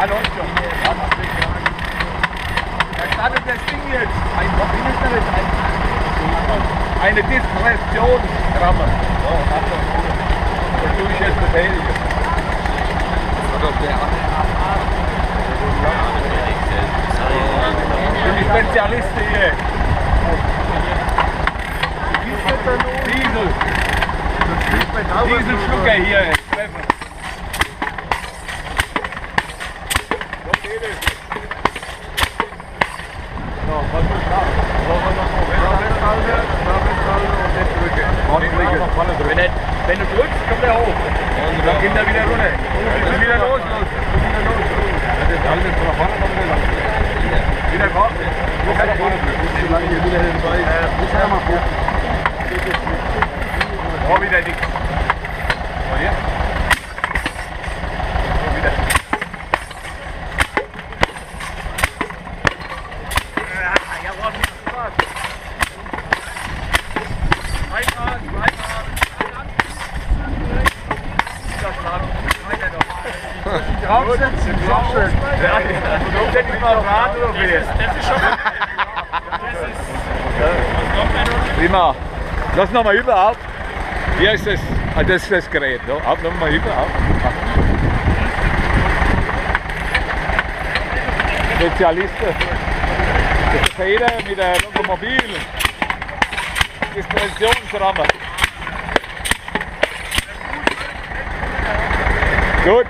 Ja, läuft schon. Da startet das Ding jetzt. Eine Diskretionsramme. So, Achtung. Das tue ich jetzt betätigen. Ich bin die Spezialistin hier. Dieselschlucker hier. Treffen. Wenn du drückst, kommt er hoch. Und dann geht er wieder runter. Und wieder los. Wieder raus. Oh, wieder dick. So, hier. So, wieder. Ja, ordentlich Spaß. Einmal. Draufsetzen, ist auch schön. Ja, so hätte ich mal Rad oder wie? Das ist schon. Prima. Lass nochmal überhaupt. Hier ist das. Ah, das ist das Gerät. Ja. Auf nochmal überhaupt. Spezialisten. Das ist jeder mit der Lokomobil. Dispositionsramme. Gut.